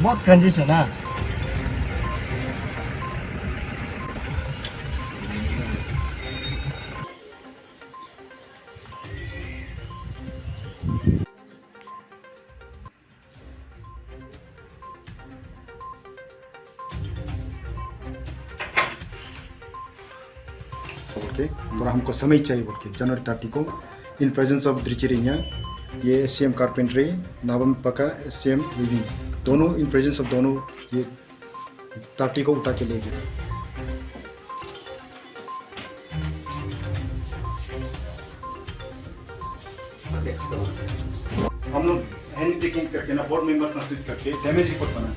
बहुत कंजूस है ना। बोल के और हमको समय चाहिए बोल के जनवरी 30 को इन प्रेजेंस ऑफ द्रिचिरिंगा ये एससीएम कारपेंट्री नावम पका एससीएम विविंग दोनों इन प्रेजेंस ऑफ दोनों ये 30 को उठा के ले गए। हम लोग हैंड टेकिंग करके ना बोर्ड मेंबर कंसिडर करके डैमेज रिपोर्ट बना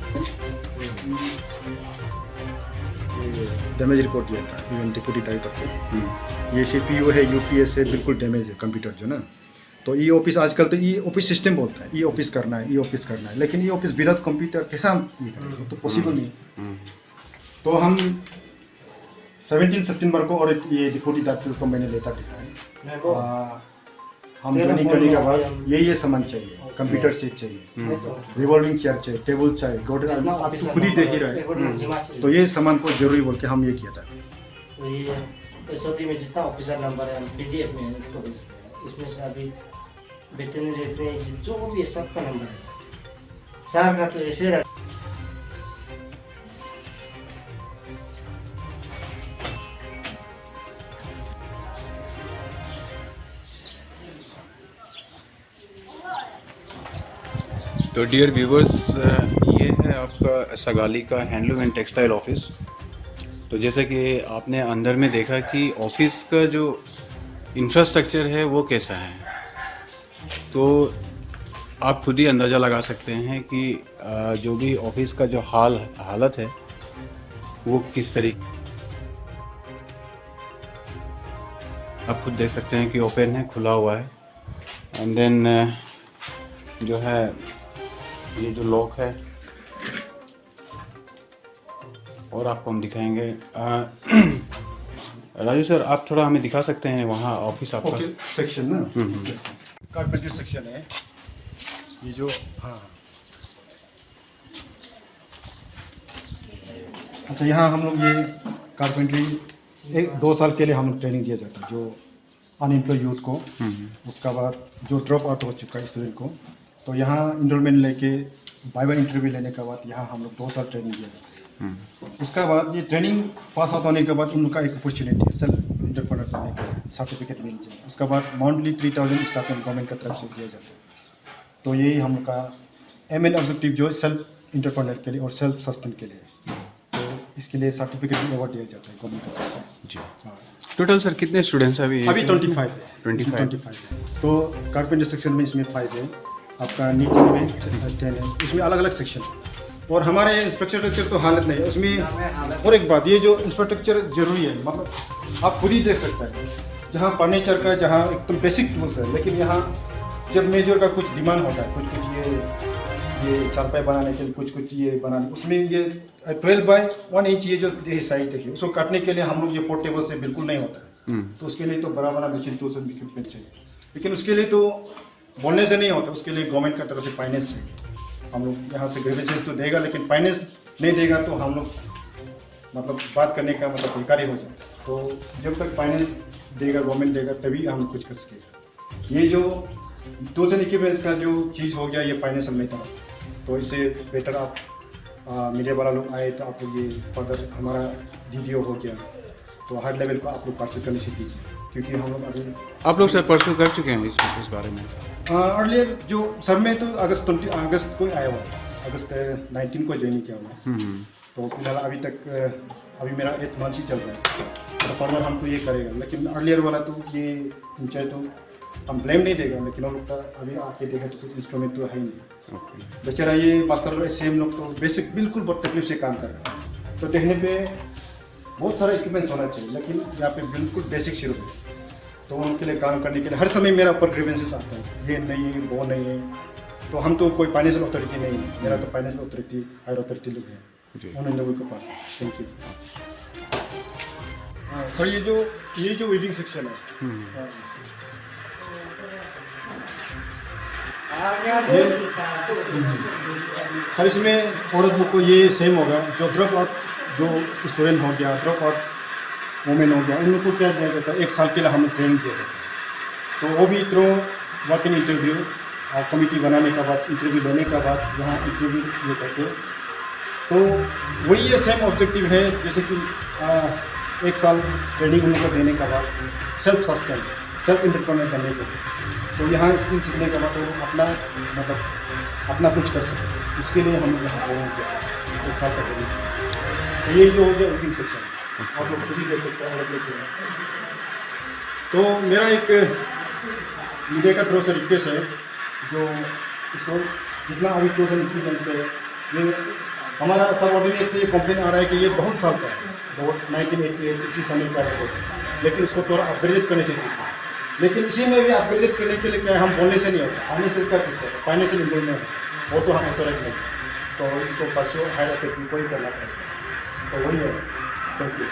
डैमेज रिपोर्ट दिया था इवन डिप्टी डायरेक्टर को। ये सीपीयू है यूपीएस है बिल्कुल डैमेज है कंप्यूटर जो ना। तो ई ऑफिस आजकल तो ई ऑफिस सिस्टम बोलता है ई ऑफिस करना है ई ऑफिस करना है, लेकिन ई ऑफिस विदाउट कंप्यूटर कैसा हम ये करेंगे तो पॉसिबल नहीं। तो हम 17 सितंबर को और ये डिप्टी डायरेक्टर को मैंने लेटर लिखा है। हम ट्रेनिंग करने के बाद ये सामान चाहिए, कंप्यूटर सीट चाहिए, रिवॉल्विंग चेयर चाहिए, टेबल चाहिए, गोल्डन आप तो खुद ही देख ही रहे। तो ये सामान को जरूरी बोल के हम ये किया था। तो ये एसओटी में जितना ऑफिसर नंबर है पीडीएफ में इसको भेजते हैं। इसमें से अभी वेटरनरी रहते हैं जो भी है सबका नंबर है। सर का तो ऐसे रख तो डियर व्यूवर्स ये है आपका सगाली का हैंडलूम एंड टेक्सटाइल ऑफिस। तो जैसे कि आपने अंदर में देखा कि ऑफिस का जो इंफ्रास्ट्रक्चर है वो कैसा है, तो आप खुद ही अंदाज़ा लगा सकते हैं कि जो भी ऑफिस का जो हालत है वो किस तरीके। आप खुद देख सकते हैं कि ओपन है, खुला हुआ है। एंड देन जो है ये जो लॉक है और आपको हम दिखाएंगे। राजू सर आप थोड़ा हमें दिखा सकते हैं वहाँ ऑफिस आपका? ओके सेक्शन ना कारपेंटर सेक्शन है ये जो। हाँ अच्छा यहाँ हम लोग ये कारपेंटरी 1-2 साल के लिए हम लोग ट्रेनिंग दिया जाता है जो अनएम्प्लॉय यूथ को। उसका बाद जो ड्रॉप आउट हो चुका है स्टूडेंट को, तो यहाँ इनरोलमेंट लेके बाय इंटरव्यू लेने के बाद यहाँ हम लोग 2 साल ट्रेनिंग दिया जाता है। उसका बाद ये ट्रेनिंग पास आउट होने के बाद उनका एक अपॉर्चुनिटी है सेल्फ एंटरप्रेन्योर करने का सर्टिफिकेट मिल जाए। उसका बाद मंथली 3000 स्टाइपेंड गवर्नमेंट की तरफ से दिया जाता है। तो यही हम लोग का एम एन ऑब्जेक्टिव जो है सेल्फ एंटरप्रेन्योर के लिए और सेल्फ सस्टेन के लिए। तो इसके लिए सर्टिफिकेट भी अवार्ड दिया जाता है गवर्नमेंट की तरफ से। जी हाँ। टोटल सर कितने स्टूडेंट्स अभी? 25 है। 25 है। तो कारपेंटर सेक्शन में इसमें 5 है, आपका नीटिंग में 10 है। इसमें अलग अलग सेक्शन है और हमारे इंफ्रास्ट्रक्चर तो हालत नहीं है उसमें। और एक बात ये जो इंफ्रास्ट्रक्चर जरूरी है, मतलब आप खुद ही देख सकते हैं जहाँ फर्नीचर का जहाँ एकदम बेसिक टूल्स है, लेकिन यहाँ जब मेजर का कुछ डिमांड होता है कुछ ये चारपाई बनाने के लिए कुछ ये बनाने, उसमें ये 12 बाय 1 इंच ये जो साइज देखिए उसको काटने के लिए हम लोग ये पोर्टेबल से बिल्कुल नहीं होता है। तो उसके लिए तो बड़ा मशीन टूल्स एंड इक्विपमेंट चाहिए, लेकिन उसके लिए तो बोलने से नहीं होता, उसके लिए गवर्नमेंट की तरफ से फाइनेंस चाहिए। हम लोग यहाँ से ग्रेजुएशन तो देगा, लेकिन फाइनेंस नहीं देगा तो हम लोग मतलब बात करने का मतलब बेकार ही हो जाए। तो जब तक फाइनेंस देगा गवर्नमेंट देगा तभी हम लोग कुछ कर सकेगा। ये जो 2000 इक्विपमेंट्स का जो चीज़ हो गया ये फाइनेंशियल मेटर, तो इससे बेटर आप मीडिया वाला लोग आए तो आप लोग ये फर्दर हमारा DDO हो गया तो हाई लेवल को आप लोग पार्सल करने से कीजिए, क्योंकि हम लोग अभी आप लोग सर परसू कर चुके हैं इस बारे में? अर्लियर जो सर में तो अगस्त को आया हुआ था, अगस्त 19 को ज्वाइन किया हुआ। तो फिलहाल अभी तक अभी मेरा 8 मंथ ही चल रहा है, तो फर्दर हम तो ये करेगा। लेकिन अर्लियर वाला तो ये चाहे तो हम ब्लेम नहीं देगा, लेकिन लोग तो अभी आके देखा तो कुछ इंस्ट्रूमेंट तो है ही नहीं। बेचारा ये मास्टर सेम लोग तो बेसिक बिल्कुल बहुत तकलीफ से काम कर रहे हैं। तो देखने पे बहुत सारा इक्विपमेंट्स होना चाहिए, लेकिन यहाँ पे बिल्कुल बेसिक शुरू है। तो उनके लिए काम करने के लिए हर समय मेरा ऊपर ग्रीवेंसेस आता है, ये नहीं है वो नहीं है। तो हम तो कोई फाइनेंशियल अथॉरिटी नहीं है, मेरा तो फाइनेंशियल अथॉरिटी हायर अथॉरिटी लोग हैं, उन लोगों के पास। Thank you. सर ये जो वीविंग सेक्शन है सर इसमें औरत लोग को ये सेम होगा, जो ड्रॉप आउट जो स्टूडेंट हो गया, ड्रॉप आउट वोमेन हो गया, उन लोग को क्या दिया जाता है, 1 साल के लिए हमें ट्रेनिंग दिया जाता है। तो वो भी थ्रू वर्क इन इंटरव्यू और कमिटी बनाने के बाद, इंटरव्यू लेने के बाद यहाँ इंटरव्यू ये करते, तो वही ये सेम ऑब्जेक्टिव है, जैसे कि 1 साल ट्रेनिंग उन लोग को देने के बाद सेल्फ सस्टेन, सेल्फ इंडिपेंडेंट बनने के लिए, तो यहाँ स्किल सीखने के बाद वो अपना मतलब अपना कुछ कर सके, उसके लिए हम यहाँ ट्रेनिंग किया 1 साल का ट्रेनिंग। तो ये जो हो गया वर्किंग सेक्शन, आप लोग खुद ही देख सकते हैं, तो मेरा एक मीडिया का थ्रू से रिक्वेस्ट है, जो इसको जितना अभी क्लोजर इंक्रीमेंट है, ये हमारा सब ऑर्डिनेट से ये कंप्लेन आ रहा है कि ये बहुत साल का है, बहुत 1988 इसी समय का है, लेकिन उसको थोड़ा अपग्रेड करने से ठीक है। लेकिन इसी में भी अपग्रेड करने के लिए क्या है, हम बोलने से नहीं होता, फाइनेंशियल का कुछ है, फाइनेंशियल इन्वॉल्वमेंट है, वो तो हम ऑथोराइज नहीं, तो इसको परसों हायर अथॉरिटी को ही करना पड़ेगा, तो वही है। Thank you.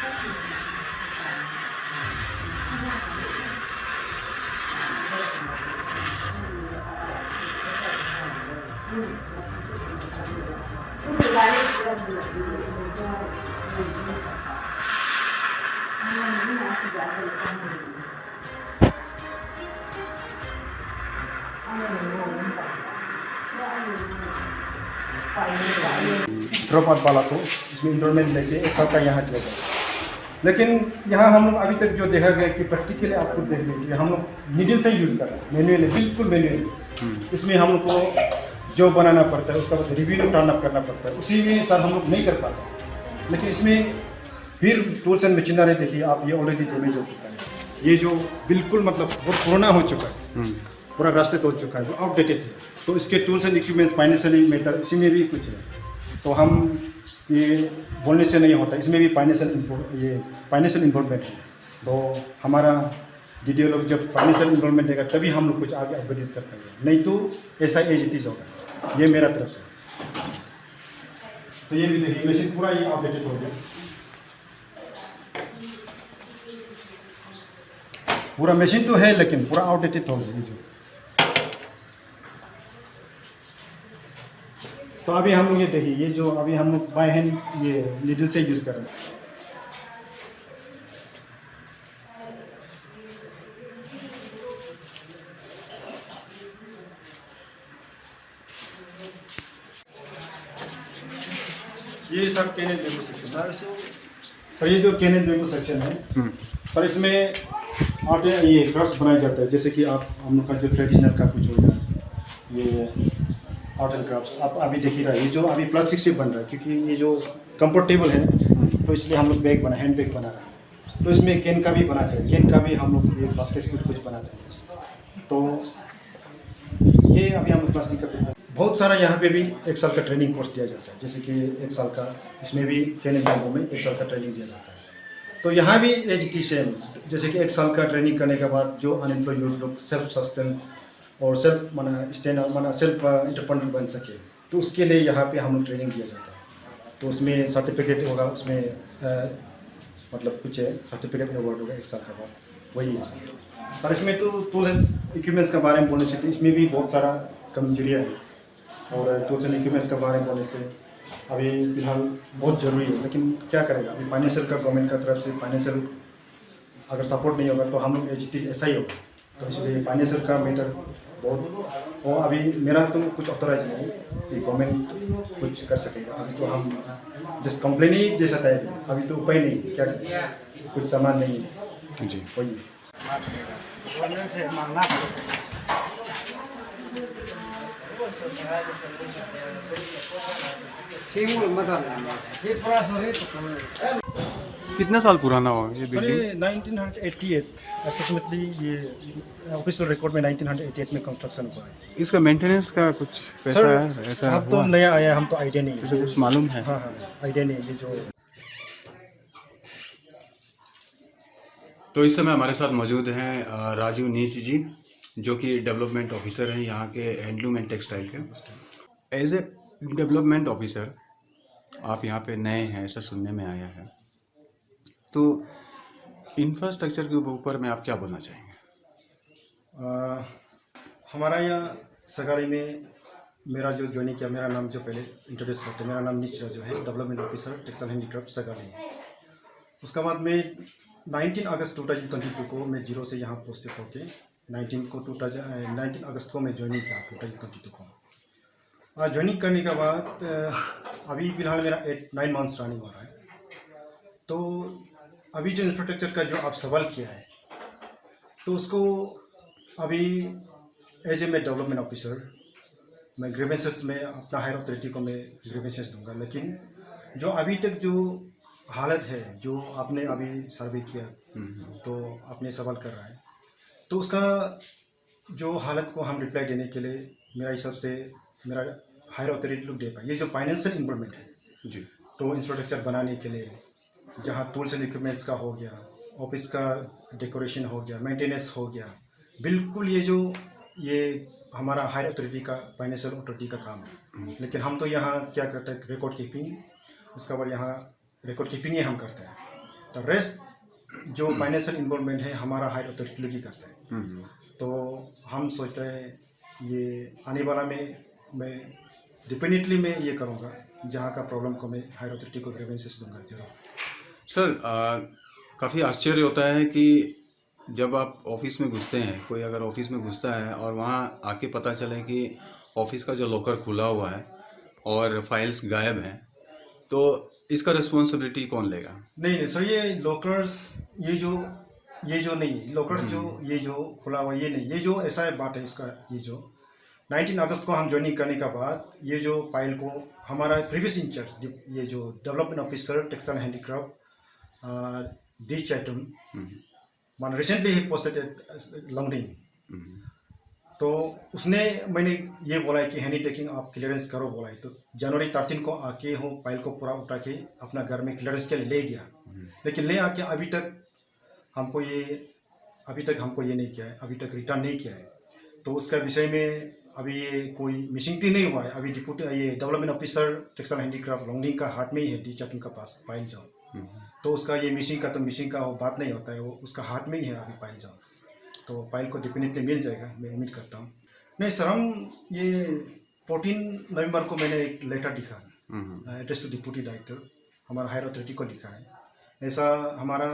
ड्रॉप आउट वाला को इसमें इंटरमेंट लेके 1 साल का यहाँ किया जाए, लेकिन यहाँ हम लोग अभी तक जो देखा गया कि प्रैक्टिकली आप खुद देख लीजिए, हम लोग नीडल से यूज़ कर रहे हैं, मैनुअली, बिल्कुल मैनुअली। इसमें हम लोग को जो बनाना पड़ता है, उसका बाद रिव्यू टर्न अप करना पड़ता है, उसी में सर हम लोग नहीं कर पाते। लेकिन इसमें फिर टूल्स एंड मशीनरी देखिए आप, ये ऑलरेडी डैमेज हो चुका है, ये जो बिल्कुल मतलब बहुत पुराना हो चुका है, पूरा रास्ते हो चुका है, वो आउटडेटेड है। तो इसके tools and equipments, financially matter, इसी में भी कुछ है, तो हम ये बोलने से नहीं होता, इसमें भी फाइनेंशियल इन्वॉल्वमेंट है। तो हमारा डीडीओ लोग जब फाइनेंशियल इन्वॉल्वमेंट देगा तभी हम लोग कुछ आगे अपग्रेड कर पाएंगे, नहीं तो ऐसा एज इट इज होगा। ये मेरा तरफ से। तो ये भी देखिए मशीन पूरा ये अपडेटेड हो गया, पूरा मशीन तो है लेकिन पूरा आउटडेटेड हो गया जो। तो अभी हम लोग ये देखिए, ये जो अभी हम लोग बाय हैंड ये नीडल से यूज़ कर रहे हैं। ये सब कैनेट बेम्बू सेक्शन है सर, ये जो कैनेट बेम्बू सेक्शन है सर, इसमें आटे ये क्राफ्ट बनाया जाता है, जैसे कि आप हम लोग का जो ट्रेडिशनल का कुछ होगा, ये आर्ट एंड क्राफ्ट्स आप अभी देख ही रहा है, ये जो अभी प्लास्टिक से बन रहा है, क्योंकि ये जो कंफर्टेबल है, तो इसलिए हम लोग बैग बना, हैंड बैग बना रहे हैं। तो इसमें कैन का भी बनाते हैं, कैन का भी हम लोग ये बास्केट कुछ बनाते हैं। तो ये अभी हम लोग प्लास्टिक का बहुत सारा यहाँ पे भी 1 साल का ट्रेनिंग कोर्स दिया जाता है, जैसे कि 1 साल का इसमें भी कैन बैगों में 1 साल का ट्रेनिंग दिया जाता है। तो यहाँ भी एज की सेम, जैसे कि 1 साल का ट्रेनिंग करने के बाद जो अनएम्प्लॉयड लोग सेल्फ सस्टेन और सेल्फ सेल्फ इंडिपेंडेंट बन सके, तो उसके लिए यहाँ पे हम लोग ट्रेनिंग दिया जाता है। तो उसमें सर्टिफिकेट होगा, उसमें मतलब कुछ है, सर्टिफिकेट अवार्ड होगा 1 साल का बाद, वही है सर। इसमें तो टूल्स एंड इक्विपमेंट्स के बारे में बोलने से इसमें भी बहुत सारा कमजोरियाँ है, और टूल्स एंड इक्विपमेंट्स के बारे में बोलने से अभी फिलहाल बहुत ज़रूरी है, लेकिन क्या करेगा, अभी फाइनेंशियल का गवर्नमेंट का तरफ से फाइनेंशियल अगर सपोर्ट नहीं होगा तो हम लोग ऐसा ही होगा। तो इसलिए फाइनेंशियल का मैटर बहुत, और अभी मेरा तो कुछ ऑथोराइज नहीं कि गवर्नमेंट कुछ कर सकेगा। अभी तो हम जस्ट कंप्लेन ही जैसा है, अभी तो उपाय नहीं, क्या कुछ सामान नहीं है जी। वही कितना साल पुराना होगा ये सर, बिल्डिंग? ये 1988 अप्रोक्सीमेटली, ये ऑफिशियल रिकॉर्ड में 1988 में कंस्ट्रक्शन हुआ है। इसका मेंटेनेंस का कुछ पैसा सर, है ऐसा अब तो हुआ? नया आया, हम तो आइडिया नहीं इसे है। कुछ मालूम है? हाँ, आइडिया नहीं है ये जो। तो इस समय हमारे साथ मौजूद हैं राजू नीच जी, जो कि डेवलपमेंट ऑफिसर हैं यहाँ के हैंडलूम एंड टेक्सटाइल के। एज ए डेवलपमेंट ऑफिसर आप यहाँ पे नए हैं, ऐसा सुनने में आया है, तो इंफ्रास्ट्रक्चर के ऊपर में आप क्या बोलना चाहेंगे? हमारा यहाँ सगाली में मेरा जो ज्वाइनिंग किया, मेरा नाम जो पहले इंट्रोड्यूस करते, मेरा नाम निश्चय जो है, development officer textile handicraft Sagalee. उसके बाद में 19 अगस्त 2022 को मैं जीरो से यहाँ पोस्टेड होके 19 अगस्त को मैं ज्वाइनिंग किया 2022 को। ज्वाइनिंग करने के बाद अभी फ़िलहाल मेरा 9 मंथ्स रनिंग हो रहा है। तो अभी जो इंफ्रास्ट्रक्चर का जो आप सवाल किया है, तो उसको अभी एज ए मैं डेवलपमेंट ऑफिसर, मैं ग्रीवेंसेस में अपना हायर अथॉरिटी को मैं ग्रीवेंसेस दूंगा। लेकिन जो अभी तक जो हालत है, जो आपने अभी सर्वे किया तो आपने सवाल कर रहा है, तो उसका जो हालत को हम रिप्लाई देने के लिए मेरा हिसाब से मेरा हायर अथॉरिटी लोग दे पाए। ये जो फाइनेंशियल इन्वॉल्वमेंट है जी, तो इंफ्रास्ट्रक्चर बनाने के लिए जहाँ टूल्स एंड इक्विपमेंट्स का हो गया, ऑफिस का डेकोरेशन हो गया, मेंटेनेंस हो गया, बिल्कुल ये हमारा हायर अथॉरिटी का फाइनेंशियल अथॉरिटी का काम है। लेकिन हम तो यहाँ क्या करते हैं, रिकॉर्ड कीपिंग, उसके बाद यहाँ रिकॉर्ड कीपिंग ही हम करते हैं। तो रेस्ट जो फाइनेंशियल इन्वॉल्वमेंट है हमारा हायर अथॉरिटी लोग ही करते हैं। तो हम सोचते हैं ये आने वाला में मैं डिपेंडेंटली मैं ये करूँगा, जहाँ का प्रॉब्लम को मैं हायर अथॉरिटी को ग्रीवेंसेस दूंगा जरूर। सर काफ़ी आश्चर्य होता है कि जब आप ऑफिस में घुसते हैं, कोई अगर ऑफिस में घुसता है और वहाँ आके पता चले कि ऑफिस का जो लॉकर खुला हुआ है और फाइल्स गायब हैं, तो इसका रिस्पॉन्सिबिलिटी कौन लेगा? नहीं सर, ये लॉकर्स ये जो नहीं लॉकर्स जो ये जो खुला हुआ ये नहीं, ये जो ऐसा है बात है इसका, ये जो 19 अगस्त को हम ज्वाइनिंग करने के बाद ये जो फाइल को हमारा प्रीवियस इंचार्ज, ये जो development officer textile handicraft D Chatham मान रिसेंटली ही पोस्टेड लॉन्गडिंग, तो उसने मैंने ये बोला है कि हैंडी टेकिंग आप क्लियरेंस करो बोला है। तो जनवरी 13 को आके हो फाइल को पूरा उठा के अपना घर में क्लियरेंस के लिए ले गया। लेकिन ले आके अभी तक हमको ये नहीं किया है, अभी तक रिटर्न नहीं किया है। तो उसका विषय में अभी ये कोई मिसिंग नहीं हुआ है। अभी डिप्यूटी ये development officer textile handicraft Longding का हाथ में ही है, डी चैटम का पास फाइल जाओ। तो उसका ये मिसिंग का वो बात नहीं होता है, वो उसका हाथ में ही है अभी फाइल जाओ। तो फाइल को डेफिनेटली मिल जाएगा, मैं उम्मीद करता हूँ। नहीं सर, हम ये 14 नवंबर को मैंने एक लेटर लिखा एड्रेस टू डिप्यूटी डायरेक्टर, हमारा हायर अथॉरिटी को लिखा है। ऐसा हमारा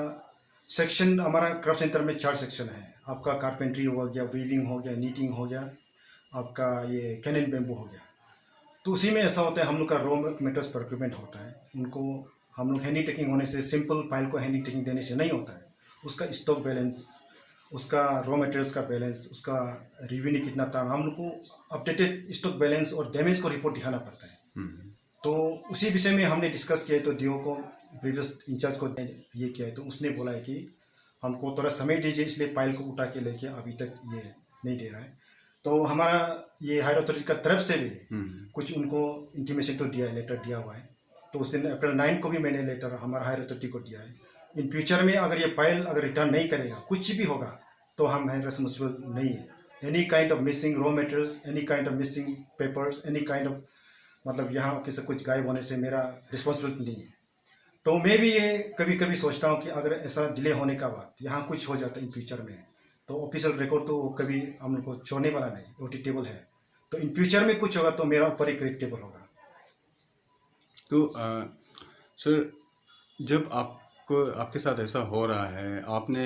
सेक्शन, हमारा क्राफ्ट सेंटर में 4 सेक्शन है। आपका कारपेंट्री हो गया, वीविंग हो गया, नीटिंग हो गया, आपका ये कैनन बेम्बू हो गया। तो उसी में ऐसा होता है, हम लोग का रॉ मेटेरियल्स प्रोक्यूरमेंट होता है। उनको हम लोग हैंडी टेकिंग होने से, सिंपल फाइल को हैंडी टेकिंग देने से नहीं होता है। उसका स्टॉक बैलेंस, उसका रॉ मटेरियल्स का बैलेंस, उसका रेवेन्यू कितना था, हम लोग को अपडेटेड स्टॉक बैलेंस और डैमेज को रिपोर्ट दिखाना पड़ता है। तो उसी विषय में हमने डिस्कस किया है। तो डीओ को, प्रीवियस इंचार्ज को ये किया है, तो उसने बोला है कि हमको थोड़ा समय दीजिए, इसलिए फाइल को उठा के लेके अभी तक ये नहीं दे रहा है। तो हमारा ये हायर अथॉरिटी का तरफ से भी कुछ उनको इंटीमेशन तो दिया है, लेटर दिया हुआ है। तो उस दिन अप्रैल 9 को भी मैंने लेटर हमारा हायर अथॉरिटी को दिया है। इन फ्यूचर में अगर ये फाइल अगर रिटर्न नहीं करेगा, कुछ भी होगा, तो हम हैं रेस्पॉन्सिबल नहीं है। Any kind of missing raw materials, any kind of missing papers, any kind of मतलब यहाँ पे से कुछ गायब होने से मेरा रिस्पॉन्सिबिलिटी नहीं है। तो मैं भी ये कभी कभी सोचता हूँ कि अगर ऐसा डिले होने का बाद यहाँ कुछ हो जाता है इन फ्यूचर में, तो ऑफिशियल रिकॉर्ड तो कभी हम लोग को छोड़ने वाला नहीं, ऑडिटेबल है। तो इन फ्यूचर में कुछ होगा तो मेरा ऊपर ही करेक्टेबल होगा। तो सर, जब आपके साथ ऐसा हो रहा है, आपने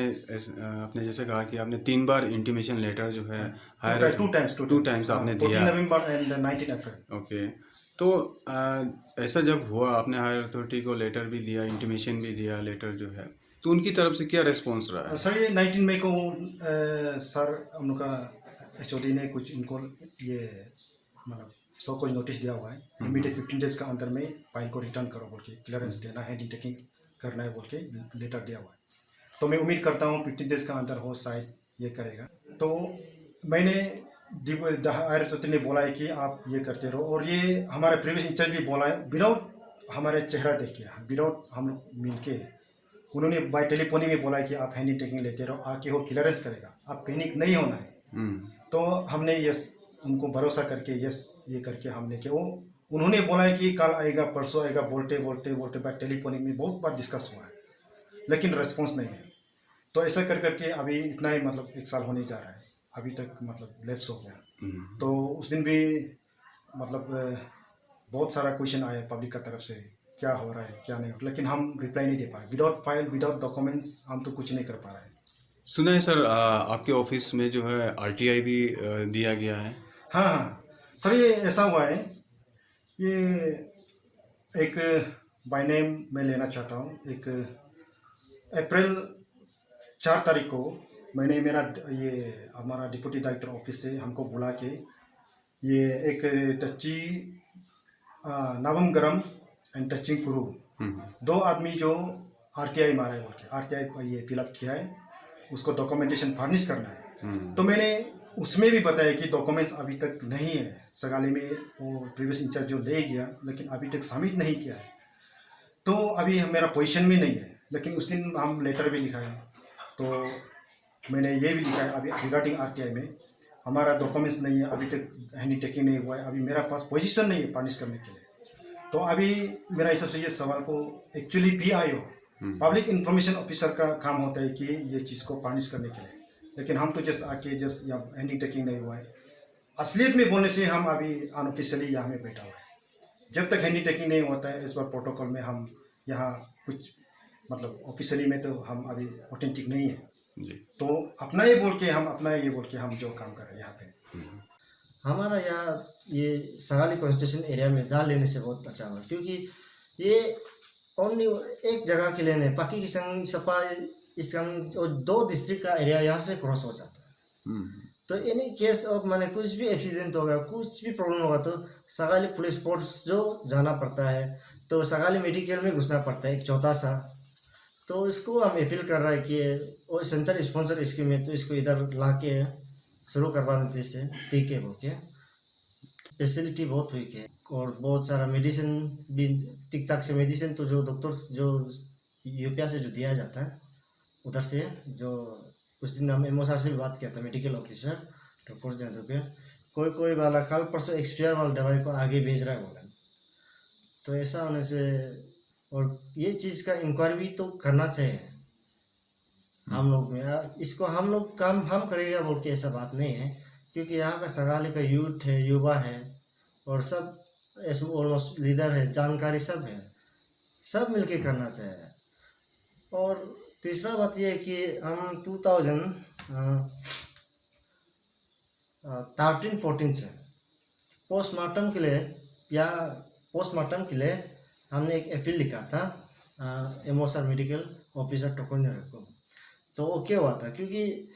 जैसे कहा कि आपने 3 बार इंटीमेशन लेटर जो है हायर 2 टाइम्स आपने दिया, 14 नवंबर एंड 19 अप्रैल। ओके, तो ऐसा जब हुआ, आपने हायर अथॉरिटी को लेटर भी दिया, इंटीमेशन भी दिया, लेटर जो है, तो उनकी तरफ से क्या रिस्पॉन्स रहा है? सर ये 19 मई को सर हम लोग का HOD ने कुछ इनको ये मतलब सब कुछ नोटिस दिया हुआ है। इमीडिएट 15 डेज का अंदर में फाइल को रिटर्न करो बोल के, क्लियरेंस देना है, हैंडी टेकिंग करना है बोल के लेटर दिया हुआ है। तो मैं उम्मीद करता हूँ 15 डेज का अंदर हो, शायद ये करेगा। तो मैंने हायर अथॉरिटी ने बोला है कि आप ये करते रहो, और ये हमारे प्रीवियस इंचार्ज भी बोला है, विदाउट हमारे चेहरा देख के, विदाउट हम लोग मिल के, उन्होंने बाय टेलीफोनी में बोला है कि आप हैंडी टेकिंग लेते रहो, आके हो क्लियरेंस करेगा, आप पैनिक नहीं होना है। तो हमने यस उनको भरोसा करके यस ये करके हमने किया। वो उन्होंने बोला है कि कल आएगा, परसों आएगा, बोलते बाय टेलीफोनी में बहुत बार डिस्कस हुआ है, लेकिन रेस्पॉन्स नहीं है। तो ऐसा कर करके अभी इतना ही मतलब 1 साल होने जा रहा है। अभी तक मतलब लैप्स हो गया। तो उस दिन भी मतलब बहुत सारा क्वेश्चन आया पब्लिक का तरफ से, क्या हो रहा है क्या नहीं हो रहा, लेकिन हम रिप्लाई नहीं दे पाए। विदाउट फाइल विदाउट डॉक्यूमेंट्स हम तो कुछ नहीं कर पा रहे हैं। सुना है सर आपके ऑफिस में जो है आरटीआई भी दिया गया है। हाँ हाँ सर, ये ऐसा हुआ है, ये एक बाय नेम मैं लेना चाहता हूँ। एक अप्रैल 4 तारीख को मैंने मेरा ये हमारा डिप्टी डायरेक्टर ऑफिस से हमको बुला के ये एक टच्ची नवम गरम एंड टचिंग प्रूफ 2 आदमी जो आरटीआई मारा है बोल के आरटीआई ये फिलअप किया है, उसको डॉक्यूमेंटेशन फर्निश करना है। तो मैंने उसमें भी बताया कि डॉक्यूमेंट्स अभी तक नहीं है। सगाली में वो प्रीवियस इंचार्ज जो ले गया लेकिन अभी तक सबमिट नहीं किया है, तो अभी मेरा पोजीशन में नहीं है। लेकिन उस दिन हम लेटर भी लिखा है, तो मैंने ये भी लिखा है अभी रिगार्डिंग आरटीआई में हमारा डॉक्यूमेंट्स नहीं है, अभी तक हैंडी टेकिंग नहीं हुआ है, अभी मेरा पास पोजीशन नहीं है फर्निश करने के लिए। तो अभी मेरा हिसाब से ये सवाल को actually PIO public information officer का काम होता है कि ये चीज़ को फर्निश करने के लिए, लेकिन हम तो जस्ट आके जस्ट यहाँ हैंडी टेकिंग नहीं हुआ है। असलियत में बोलने से हम अभी अनऑफिशियली यहाँ में बैठा हुआ है। जब तक हैंडी टेकिंग नहीं होता है इस बार प्रोटोकॉल में हम यहाँ कुछ मतलब ऑफिशियली में तो हम अभी ऑथेंटिक नहीं है जी। तो अपना ये बोल के हम जो काम कर रहे हैं यहाँ पे। हमारा यहाँ ये सगाली कॉन्स्टिट्यूशन एरिया में दाल लेने से बहुत अच्छा हुआ, क्योंकि ये ओनली एक जगह के लिए नहीं, पाकी किसंग सपा इसका 2 डिस्ट्रिक्ट का एरिया यहाँ से क्रॉस हो जाता है। तो एनी केस ऑफ माने कुछ भी एक्सीडेंट होगा, कुछ भी प्रॉब्लम होगा तो सगाली पुलिस फोर्स जो जाना पड़ता है, तो सगाली मेडिकल में घुसना पड़ता है एक छोटा सा। तो इसको हम अपील कर रहा है कि वो सेंटर स्पॉन्सर स्कीम है, तो इसको इधर ला के शुरू करवाने से ठीक है बोल के। फैसिलिटी बहुत हुई है और बहुत सारा मेडिसिन भी ठीक ठाक से मेडिसिन तो जो डॉक्टर्स जो यूपीआ से जो दिया जाता है उधर से, जो उस दिन हम MO सर से भी बात किया था, मेडिकल ऑफिसर डॉक्टर कोई वाला कल परसों एक्सपायर वाला दवाई को आगे भेज रहा है बोला। तो ऐसा होने से और ये चीज़ का इंक्वायरी भी तो करना चाहिए हम लोग में। इसको हम लोग काम हम करेगा बोल के ऐसा बात नहीं है, क्योंकि यहाँ का सगाली का यूथ है, युवा है और सब ऑलमोस्ट लीडर है, जानकारी सब है, सब मिलके करना चाहिए। और तीसरा बात यह है कि हम 2013-14 से पोस्टमार्टम के लिए हमने एक अपील लिखा था MO सर मेडिकल ऑफिसर टोकनर को। तो वो क्या हुआ था, क्योंकि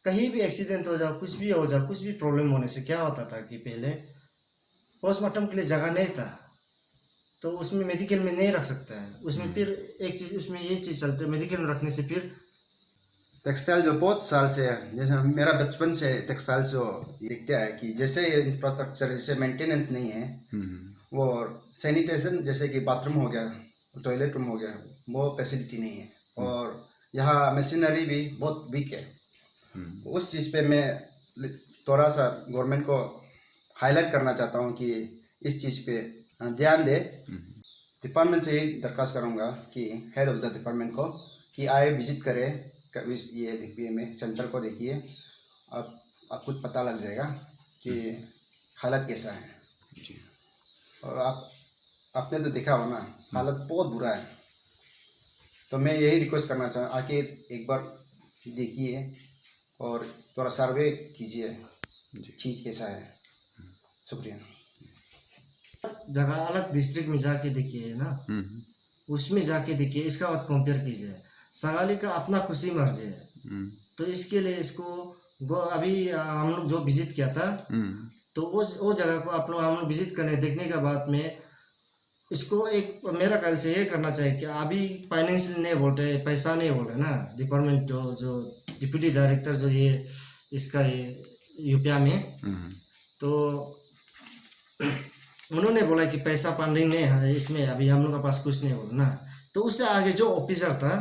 कहीं भी एक्सीडेंट हो जाए, कुछ भी हो जाए, कुछ भी प्रॉब्लम होने से क्या होता था कि पहले पोस्टमार्टम के लिए जगह नहीं था, तो उसमें मेडिकल में नहीं रख सकता है। उसमें फिर एक चीज़ उसमें ये चीज़ चलती है, मेडिकल में रखने से फिर टेक्सटाइल जो बहुत साल से, जैसे मेरा बचपन से टेक्सटाइल से दिखता है कि जैसे इंफ्रास्ट्रक्चर जैसे मेंटेनेंस नहीं है, वो सैनिटेशन जैसे कि बाथरूम हो गया, टॉयलेट रूम हो गया, वो फैसिलिटी नहीं है। और यहाँ मशीनरी भी बहुत वीक है। उस चीज़ पे मैं थोड़ा सा गवर्नमेंट को हाईलाइट करना चाहता हूँ कि इस चीज़ पे ध्यान दे। डिपार्टमेंट से ही दरख्वास्त करूँगा कि हेड ऑफ द डिपार्टमेंट को कि आए विजिट करे ये देखिए में सेंटर को देखिए, आप कुछ पता लग जाएगा कि हालत कैसा है। और आपने तो देखा हो ना, हालत बहुत बुरा है। तो मैं यही रिक्वेस्ट करना चाहूँ, आके एक बार देखिए और थोड़ा सर्वे कीजिए चीज़ कैसा है। शुक्रिया। जगह अलग डिस्ट्रिक्ट में जाके देखिए ना, उसमें जाके देखिए, इसका बात कंपेयर कीजिए। सगाली का अपना खुशी मर्जी है, तो इसके लिए इसको अभी हम लोग जो विजिट किया था, तो वो जगह को हम लोग विजिट करने देखने के बाद में इसको एक मेरा ख्याल से ये करना चाहिए कि अभी फाइनेंशियल नहीं बोल रहे, पैसा नहीं बोल रहे ना डिपार्टमेंट जो डिप्टी डायरेक्टर जो ये इसका ये यूपीआ में, तो उन्होंने बोला कि पैसा फंडिंग नहीं है इसमें, अभी हम लोग के पास कुछ नहीं बोला ना। तो उससे आगे जो ऑफिसर था,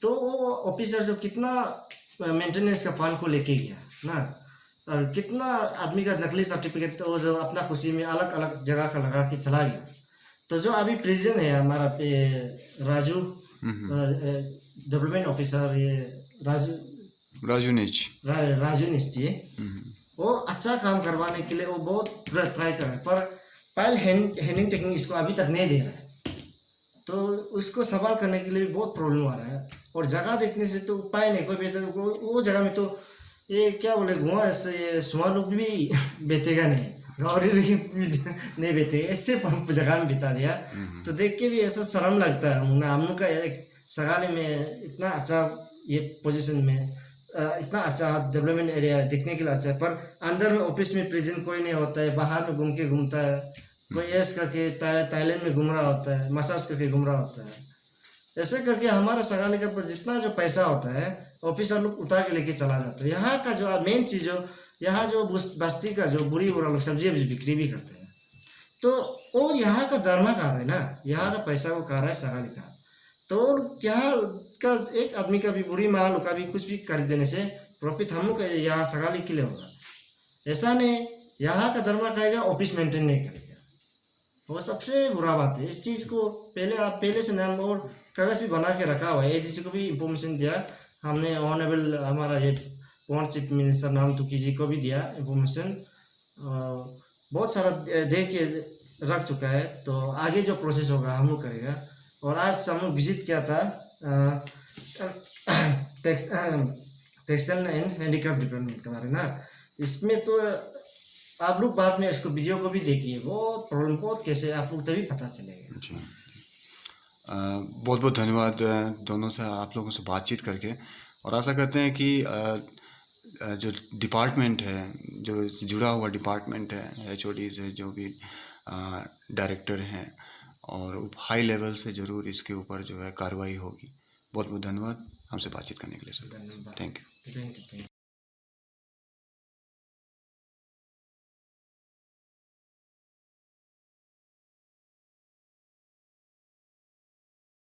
तो वो ऑफिसर जो कितना मेंटेनेंस का फंड को लेके गया ना, और कितना आदमी का नकली सर्टिफिकेट तो जो अपना खुशी में अलग अलग जगह का लगा के चला गया। तो जो अभी प्रेसिडेंट है हमारा पे राजू डेवलपमेंट ऑफिसर, ये राजू राजू जी, वो अच्छा काम करवाने के लिए वो बहुत ट्राई कर रहे हैं, पर पायल हैंडिंग टेक्निक इसको अभी तक नहीं दे रहा है, तो उसको सवाल करने के लिए भी बहुत प्रॉब्लम आ रहा है। और जगह देखने से तो उपाय नहीं कोई बेहतर, वो जगह में तो ये क्या बोले घुआ ऐसे ये सुमा लोग भी बेचेगा नहीं, गौरी नहीं बेचेगा, ऐसे पंप जगह में बिता दिया। तो देख के भी ऐसा शर्म लगता है। हम लोग का एक सगाले में इतना अच्छा ये पोजीशन में इतना अच्छा डेवलपमेंट एरिया देखने के लिए अच्छा है, पर अंदर में ऑफिस में प्रेजेंट कोई नहीं होता है, बाहर में घूमता है, कोई ऐस करके थाईलैंड में घूम रहा होता है, मसाज करके घूम रहा होता है। ऐसे करके हमारा सगाले का जितना जो पैसा होता है ऑफिसर लोग उतार के लेके चला जाता है। यहाँ का जो मेन चीज़ जो यहाँ जो बस्ती का जो बुरी बुरा लोग सब्जी बिक्री भी करते हैं, तो वो यहाँ का धर्मा कार है ना, यहाँ का पैसा वो कार है सगाली का। तो यहाँ का एक आदमी का भी बुरी माल का भी कुछ भी कर देने से प्रॉफिट हम लोग यहाँ सगाली के लिए होगा। ऐसा नहीं यहाँ का धर्मा खाएगा ऑफिस मेंटेन नहीं करेगा, वो सबसे बुरा बात है। इस चीज़ को पहले से नाम और कागज़ भी बना के रखा हुआ है, एडीसी को भी इंफॉर्मेशन दिया हमने, ऑनरेबल हमारा ये पॉइंट चीफ मिनिस्टर नाम तुकी जी को भी दिया इंफॉर्मेशन, बहुत सारा दे के रख चुका है। तो आगे जो प्रोसेस होगा हम लोग करेगा। और आज हम लोग विजिट किया था टेक्सटाइल एंड हैंडीक्राफ्ट डिपार्टमेंट के बारे में ना, इसमें तो आप लोग बाद में इसको वीडियो को भी देखिए, बहुत प्रॉब्लम बहुत कैसे आप लोग तभी पता चलेगा। बहुत बहुत धन्यवाद दोनों से, आप लोगों से बातचीत करके, और आशा करते हैं कि जो डिपार्टमेंट है, जो जुड़ा हुआ डिपार्टमेंट है, HODs है, जो भी डायरेक्टर हैं, और हाई लेवल से ज़रूर इसके ऊपर जो है कार्रवाई होगी। बहुत बहुत धन्यवाद हमसे बातचीत करने के लिए सर। Thank you.